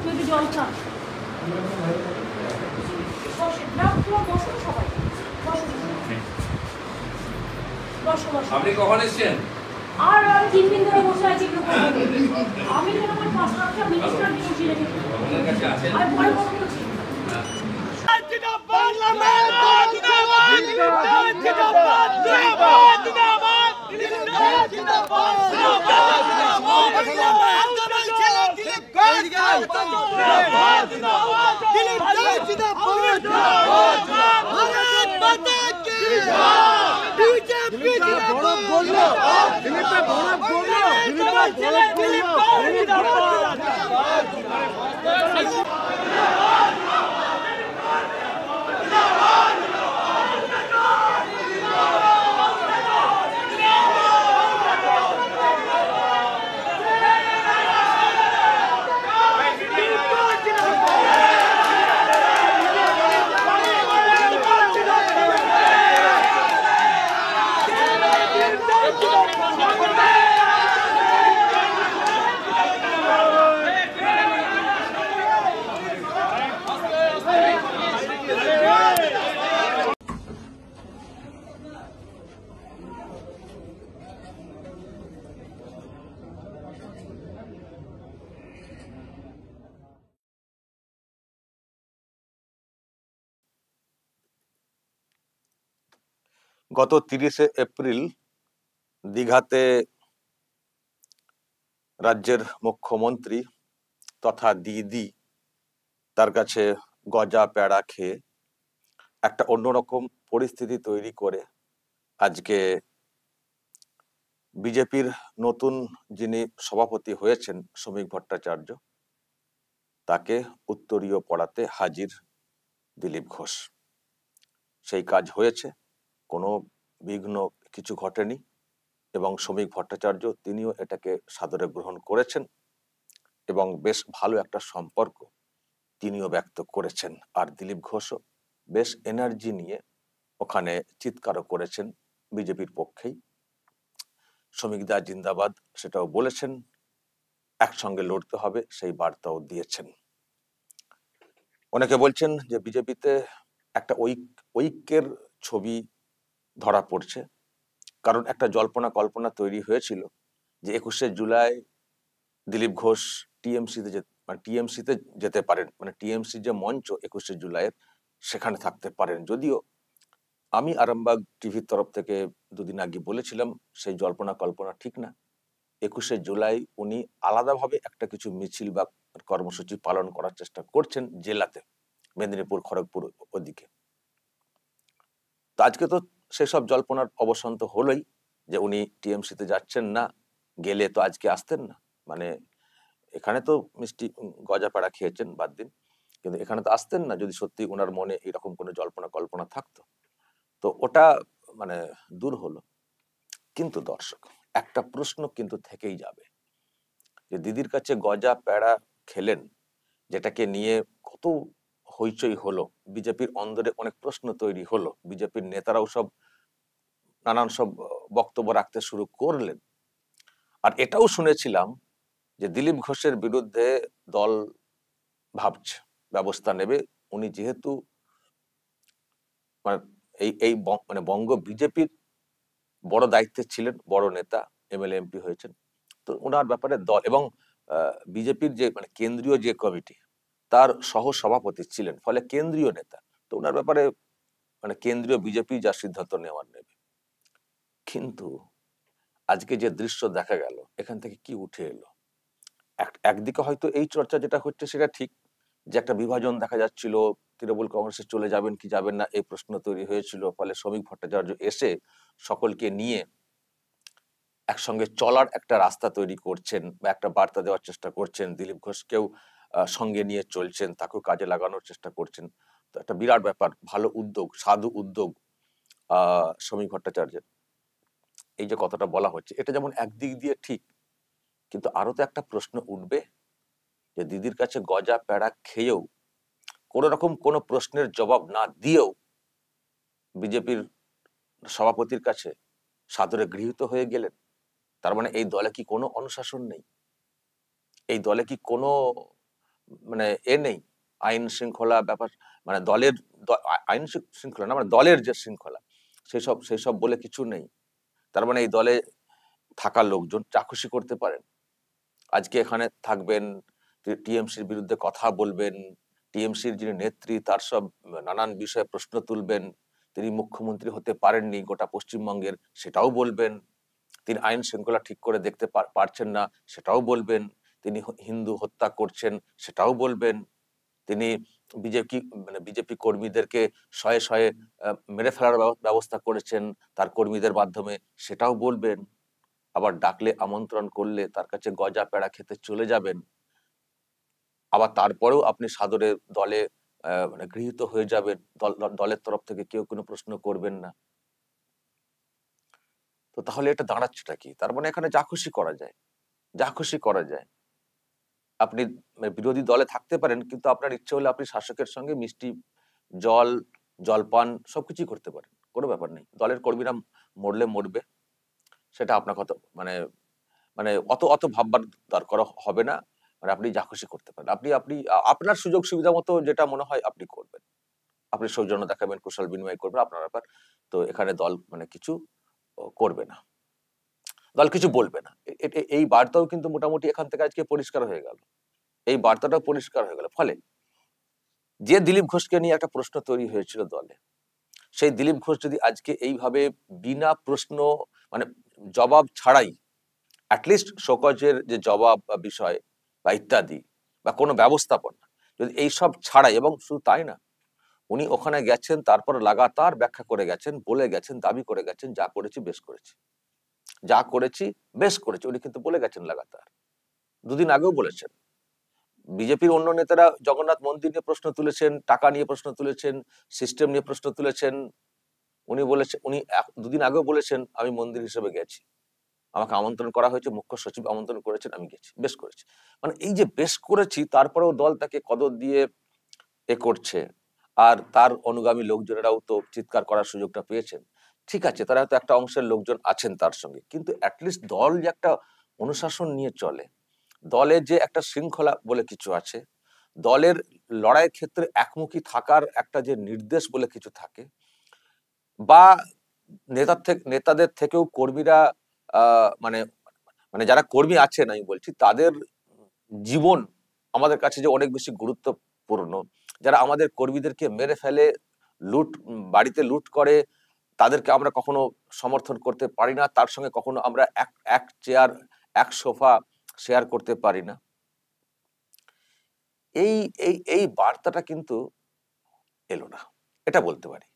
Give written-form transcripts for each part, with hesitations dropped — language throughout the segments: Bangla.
যদি জল খান আপনি কখন এসেছেন? আর আমি 3 দিন ধরে বসে আছি। আমি তো আমার 5-7টা মিনিস্টার নিয়ে বসে রেখেছি। আপনার কাছে আছেন? আর পরে কথা বলছি। গত 30শে এপ্রিল দীঘাতে রাজ্যের মুখ্যমন্ত্রী তথা দিদি তার কাছে গজা পেড়া খেয়ে একটা অন্যরকম পরিস্থিতি তৈরি করে আজকে বিজেপির নতুন যিনি সভাপতি হয়েছেন শ্রমিক ভট্টাচার্য, তাকে উত্তরীয় পড়াতে হাজির দিলীপ ঘোষ। সেই কাজ হয়েছে, কোনো বিঘ্ন কিছু ঘটেনি এবং শ্রমিক ভট্টাচার্য তিনিও এটাকে সাদরে গ্রহণ করেছেন এবং বেশ ভালো একটা সম্পর্ক তিনিও ব্যক্ত করেছেন। আর দিলীপ ঘোষও বেশ এনার্জি নিয়ে ওখানে চিৎকারও করেছেন বিজেপির পক্ষেই। শ্রমিকদা জিন্দাবাদ সেটাও বলেছেন, একসঙ্গে লড়তে হবে সেই বার্তাও দিয়েছেন। অনেকে বলছেন যে বিজেপিতে একটা ঐক্যের ছবি ধরা পড়ছে, কারণ একটা জল্পনা কল্পনা তৈরি হয়েছিল যে 21শে জুলাই দিলীপ ঘোষ টিএমসিতে যেতে পারেন, মানে টিএমসি যে মঞ্চ 21শে জুলাইয়ের সেখানে থাকতে পারেন। যদিও আমি আরামবাগ টিভির তরফ থেকে দুদিন আগে বলেছিলাম সেই জল্পনা কল্পনা ঠিক না। 21শে জুলাই উনি আলাদাভাবে একটা কিছু মিছিল বা কর্মসূচি পালন করার চেষ্টা করছেন জেলাতে, মেদিনীপুর খড়গপুর ওদিকে। তো আজকে তো সেসব জল্পনার অবসান তো হলোই যে উনি টিএমসিতে যাচ্ছেন না, গেলে তো আজকে আসতেন না। মানে এখানে তো মিষ্টি গজা পেড়া খেয়েছেন বাদ দিন, কিন্তু এখানে তো আসতেন না যদি সত্যি ওনার মনে এরকম কোনো জল্পনা কল্পনা থাকতো। তো ওটা মানে দূর হলো। কিন্তু দর্শক, একটা প্রশ্ন কিন্তু থেকেই যাবে যে দিদির কাছে গজা পেড়া খেলেন, যেটাকে নিয়ে কত হইচই হলো, বিজেপির অন্দরে অনেক প্রশ্ন তৈরি হলো, বিজেপির নেতারাও সব নানান সব বক্তব্য রাখতে শুরু করলেন। আর এটাও শুনেছিলাম যে দিলীপ ঘোষের বিরুদ্ধে দল ভাবছে ব্যবস্থা নেবে। উনি যেহেতু মানে এই মানে বঙ্গ বিজেপির বড় দায়িত্বে ছিলেন, বড় নেতা, এমএলএ এমপি হয়েছেন, তো ওনার ব্যাপারে দল এবং বিজেপির যে মানে কেন্দ্রীয় যে কমিটি তার সহ সভাপতি ছিলেন, ফলে কেন্দ্রীয় নেতা, তো ওনার ব্যাপারে মানে কেন্দ্রীয় বিজেপি যা সিদ্ধান্ত নেওয়ার নেবে। কিন্তু আজকে যে দৃশ্য দেখা গেল, এখান থেকে কি উঠে এলো? একদিকে হয়তো এই চর্চা যেটা হচ্ছে সেটা ঠিক, যে একটা বিভাজন দেখা যাচ্ছিল, তৃণমূল কংগ্রেসে চলে যাবেন কি যাবেন না এই প্রশ্ন তৈরি হয়েছিল, ফলে শ্রমিক ভট্টাচার্য এসে সকলকে নিয়ে একসঙ্গে চলার একটা রাস্তা তৈরি করছেন বা একটা বার্তা দেওয়ার চেষ্টা করছেন, দিলীপ ঘোষকেও সঙ্গে নিয়ে চলছেন, তাকেও কাজে লাগানোর চেষ্টা করছেন। তো একটা বিরাট ব্যাপার, ভালো উদ্যোগ, সাধু উদ্যোগ শ্রমিক ভট্টাচার্যের। এই যে কথাটা বলা হচ্ছে এটা যেমন একদিক দিয়ে ঠিক, কিন্তু আরো তো একটা প্রশ্ন উঠবে যে দিদির কাছে গজা পেড়া খেয়েও কোন রকম কোনো প্রশ্নের জবাব না দিয়েও বিজেপির সভাপতির কাছে সাদরে গৃহীত হয়ে গেলেন। তার মানে এই দলে কি কোনো অনুশাসন নেই? এই দলে কি কোনো মানে নেই, আইন শৃঙ্খলা ব্যাপার, মানে দলের আইন শৃঙ্খলা না, মানে দলের যে শৃঙ্খলা, সেই সব বলে কিছু নেই। তার মানে এই দলে থাকা লোকজন যা খুশি করতে পারেন। আজকে এখানে থাকবেন, টিএমসির বিরুদ্ধে কথা বলবেন, টিএমসির যিনি নেত্রী তার সব নানান বিষয়ে প্রশ্ন তুলবেন, তিনি মুখ্যমন্ত্রী হতে পারেননি গোটা পশ্চিমবঙ্গের সেটাও বলবেন, তিনি আইন শৃঙ্খলা ঠিক করে দেখতে পারছেন না সেটাও বলবেন, তিনি হিন্দু হত্যা করছেন সেটাও বলবেন, তিনি বিজেপি কর্মীদেরকে শয়ে শয়ে মেরে ফেলার ব্যবস্থা করেছেন তার কর্মীদের মাধ্যমে সেটাও বলবেন, আবার ডাকলে আমন্ত্রণ করলে তার কাছে গজা পেড়া খেতে চলে যাবেন, আবার তারপরেও আপনি সাদরে দলে মানে গৃহীত হয়ে যাবেন, দলের তরফ থেকে কেউ কোনো প্রশ্ন করবেন না। তো তাহলে এটা দাঁড়াচ্ছেটা কি? তার মানে এখানে যা খুশি করা যায়, যা খুশি করা যায়। আপনি বিরোধী দলে থাকতে পারেন, কিন্তু আপনার ইচ্ছে হলে আপনি শাসকের সঙ্গে মিষ্টি জল, জলপান সবকিছুই করতে পারেন, কোনো ব্যাপার নেই। দলের কর্মীরা মরলে মরবে, সেটা আপনার কথা, মানে মানে অত অত ভাববার দরকার হবে না। মানে আপনি যা খুশি করতে পারেন, আপনি আপনি আপনার সুযোগ সুবিধা মতো যেটা মনে হয় আপনি করবেন, আপনি সৌজন্য দেখাবেন, কুশল বিনিময় করবেন, আপনার ব্যাপার। তো এখানে দল মানে কিছু করবে না, দল কিছু বলবে না। এই বার্তাও কিন্তু মোটামুটি এখান থেকে আজকে পরিষ্কার হয়ে গেল, এই বার্তাটাও পরিষ্কার হয়ে গেল। ফলে যে দিলীপ ঘোষকে নিয়ে একটা প্রশ্ন তৈরি হয়েছিল দলে, সেই দিলীপ ঘোষ যদি আজকে এইভাবে বিনা প্রশ্ন, মানে জবাব ছাড়াই, অ্যাটলিস্ট শোকজের যে জবাব বা বিষয় বা ইত্যাদি বা কোনো ব্যবস্থাপনা, যদি এইসব ছাড়াই, এবং শুধু তাই না, উনি ওখানে গেছেন, তারপর লাগাতার ব্যাখ্যা করে গেছেন, বলে গেছেন, দাবি করে গেছেন, যা করেছি বেশ করেছি, যা করেছি বেশ করেছি, উনি কিন্তু বলে গেছেন লাগাতার। দুদিন আগেও বলেছেন। বিজেপির অন্য নেতারা জগন্নাথ মন্দির নিয়ে প্রশ্ন তুলেছেন, টাকা নিয়ে প্রশ্ন তুলেছেন, সিস্টেম নিয়ে প্রশ্ন তুলেছেন, উনি বলেছেন, উনি দুদিন আগেও বলেছেন আমি মন্দির হিসেবে গেছি, আমাকে আমন্ত্রণ করা হয়েছে, মুখ্য সচিব আমন্ত্রণ করেছেন, আমি গেছি, বেশ করেছি। মানে এই যে বেশ করেছি, তারপরেও দল তাকে কদর দিয়ে করছে, আর তার অনুগামী লোকজনেরাও তো চিৎকার করার সুযোগটা পেয়েছেন। ঠিক আছে, তারা হয়তো একটা অংশের লোকজন আছেন তার সঙ্গে, কিন্তু অ্যাটলিস্ট দল যে একটা অনুশাসন নিয়ে চলে, দলের যে একটা শৃঙ্খলা বলে কিছু আছে, দলের লড়াইয়ের ক্ষেত্রে একমুখী থাকার একটা যে নির্দেশ বলে কিছু থাকে, বা নেতাদের থেকেও কর্মীরা মানে মানে যারা কর্মী আছেন আমি বলছি, তাদের জীবন আমাদের কাছে যে অনেক বেশি গুরুত্বপূর্ণ, যারা আমাদের কর্মীদেরকে মেরে ফেলে, বাড়িতে লুট করে, তাদেরকে আমরা কখনো সমর্থন করতে পারি না, তার সঙ্গে কখনো আমরা এক চেয়ার, এক সোফা শেয়ার করতে পারি না। এই এই এই বার্তাটা কিন্তু এলো না, এটা বলতে পারি।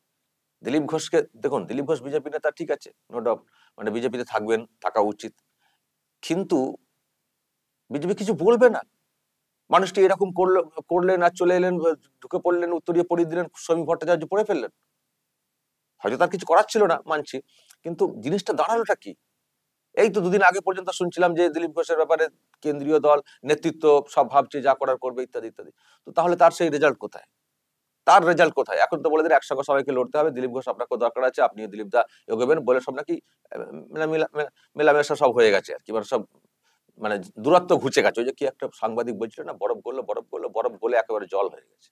দিলীপ ঘোষকে দেখুন, দিলীপ ঘোষ বিজেপি নেতা, ঠিক আছে, নো ডাউট, মানে বিজেপিতে থাকবেন, থাকা উচিত, কিন্তু বিজেপি কিছু বলবে না। মানুষটি এরকম করলেন আর চলে এলেন, ঢুকে পড়লেন, উত্তরীয় পড়িয়ে দিলেন, শ্রমিক ভট্টাচার্য পড়ে ফেললেন, হয়তো তার কিছু করার ছিল না, মানছি, কিন্তু জিনিসটা দাঁড়ালোটা কি? এই তো দুদিন আগে পর্যন্ত শুনছিলাম যে দিলীপ ঘোষের ব্যাপারে কেন্দ্রীয় দল নেতৃত্ব সব ভাবছে যা করার করবে, ইত্যাদি ইত্যাদি। তো তাহলে তার সেই রেজাল্ট কোথায়? তার রেজাল্ট কোথায়? এখন তো বলে দিন একসঙ্গে সবাইকে লড়তে হবে, দিলীপ ঘোষ আপনাকে দরকার আছে, আপনিও দিলীপ দা এগোবেন, বলে সব নাকি মেলামেশা সব হয়ে গেছে আর কি, মানে সব মানে দূরত্ব ঘুচে গেছে। ওই যে কি একটা সাংবাদিক বলছিল না, বরফ গললো, বরফ গলে একেবারে জল হয়ে গেছে।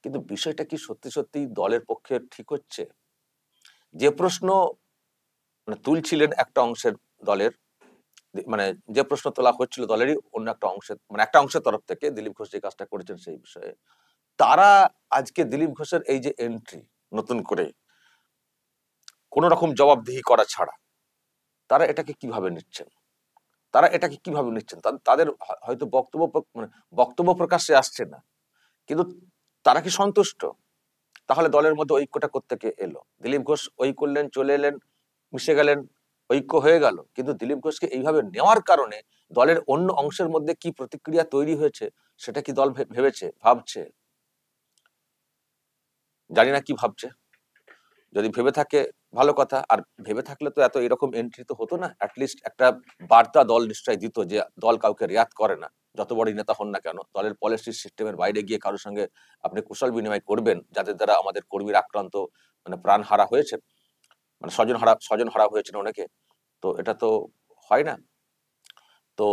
কিন্তু বিষয়টা কি সত্যি সত্যি দলের পক্ষে ঠিক হচ্ছে? যে প্রশ্ন মানে তুলছিলেন একটা অংশের দলের, মানে যে প্রশ্ন তোলা হচ্ছিল দলেরই অন্য একটা অংশের, মানে একটা অংশের তরফ থেকে দিলীপ ঘোষ যে কাজটা করেছেন সেই বিষয়ে, তারা আজকে দিলীপ ঘোষের এই যে এন্ট্রি নতুন করে কোন রকম জবাবদিহি করা ছাড়া, তারা এটাকে কিভাবে নিচ্ছেন? তারা এটাকে কিভাবে নিচ্ছেন? তাদের হয়তো মানে বক্তব্য প্রকাশ্যে আসছে না, কিন্তু তারা কি সন্তুষ্ট? তাহলে দলের মধ্যে ঐক্যটা কোত্থেকে এলো? দিলীপ ঘোষ ওই করলেন, চলে এলেন, মিশে গেলেন, ঐক্য হয়ে গেল, কিন্তু দিলীপ ঘোষকে এইভাবে নেওয়ার কারণে দলের অন্য অংশের মধ্যে কি প্রতিক্রিয়া তৈরি হয়েছে, সেটা কি দল ভেবেছে, ভাবছে? জানি না কি ভাবছে। যদি ভেবে থাকে ভালো কথা, আর ভেবে থাকলে তো এত এরকম এন্ট্রি তো হতো না। অ্যাটলিস্ট একটা বার্তা দল নিশ্চয়ই দিত যে দল কাউকে রেয়াত করে না, যত বড় নেতা হন না কেন, দলের পলিসি সিস্টেমের বাইরে গিয়ে কারোর সঙ্গে আপনি কুশল বিনিময় করবেন, যাদের দ্বারা আমাদের কর্মীর আক্রান্ত, মানে প্রাণ হারা হয়েছে, মানে স্বজন হারা হয়েছেন অনেকে। তো এটা তো হয় না। তো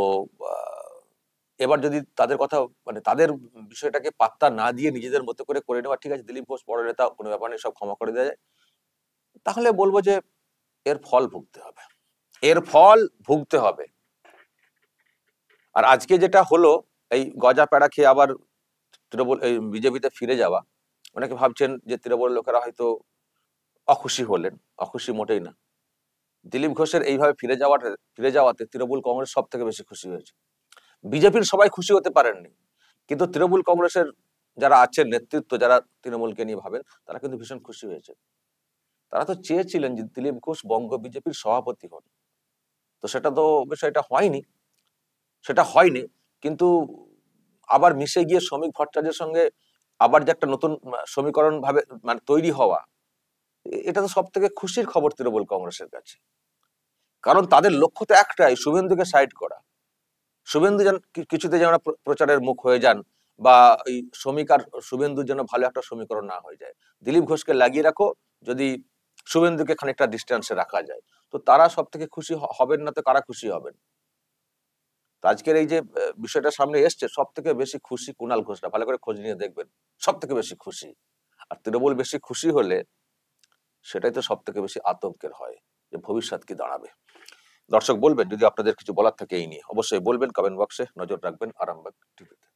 এবার যদি তাদের কথা মানে তাদের বিষয়টাকে পাত্তা না দিয়ে নিজেদের মতো করে করে নেওয়া, ঠিক আছে দিলীপ ঘোষ বড় নেতা, কোনো ব্যাপার নেই, সব ক্ষমা করে দেওয়া যায়, তাহলে বলবো যে এর ফল ভুগতে হবে, এর ফল ভুগতে হবে। আর আজকে যেটা হলো, এই গজা প্যাড়া খেয়ে আবার তৃণমূল এই বিজেপিতে ফিরে যাওয়া, অনেকে ভাবছেন যে তৃণমূল লোকেরা হয়তো অখুশি হলেন, অখুশি মোটেই না। দিলীপ ঘোষের এইভাবে ফিরে যাওয়াতে তৃণমূল কংগ্রেস সব থেকে বেশি খুশি হয়েছে। বিজেপির সবাই খুশি হতে পারেননি, কিন্তু তৃণমূল কংগ্রেসের যারা আছেন নেতৃত্ব, যারা তৃণমূলকে নিয়ে ভাবেন, তারা কিন্তু ভীষণ খুশি হয়েছে। তারা তো চেয়েছিলেন যে দিলীপ ঘোষ বঙ্গ বিজেপির সভাপতি হন, তো সেটা তো বিষয়টা হয়নি, সেটা হয়নি। কিন্তু আবার মিশে গিয়ে শ্রমিক ভট্টাচার্যের সঙ্গে আবার যে একটা নতুন সমীকরণ ভাবে মানে তৈরি হওয়া, এটা তো সব থেকে খুশির খবর তৃণমূল কংগ্রেসের কাছে। কারণ তাদের লক্ষ্য তো একটাই, শুভেন্দুকে সাইড করা। শুভেন্দু যেন কিছুতে যেন প্রচারের মুখ হয়ে যান, বা এই শ্রমিক আর শুভেন্দুর জন্য ভালো একটা সমীকরণ না হয়ে যায়। দিলীপ ঘোষকে লাগিয়ে রাখো, যদি শুভেন্দুকে খানিকটা ডিস্টেন্সে রাখা যায়, তো তারা সব থেকে খুশি হবেন না তো কারা খুশি হবেন? তো আজকের এই যে বিষয়টা সামনে এসছে, সব থেকে বেশি খুশি কুণাল ঘোষরা, ভালো করে খোঁজ নিয়ে দেখবেন, সব থেকে বেশি খুশি। আর তৃণমূল বেশি খুশি হলে সেটাই তো সব থেকে বেশি আতঙ্কের হয়, যে ভবিষ্যৎ কি দাঁড়াবে। দর্শক বলবেন যদি আপনাদের কিছু বলার থাকে এই নিয়ে, অবশ্যই বলবেন কমেন্ট বক্সে, নজর রাখবেন আরামবাগ টিভিতে।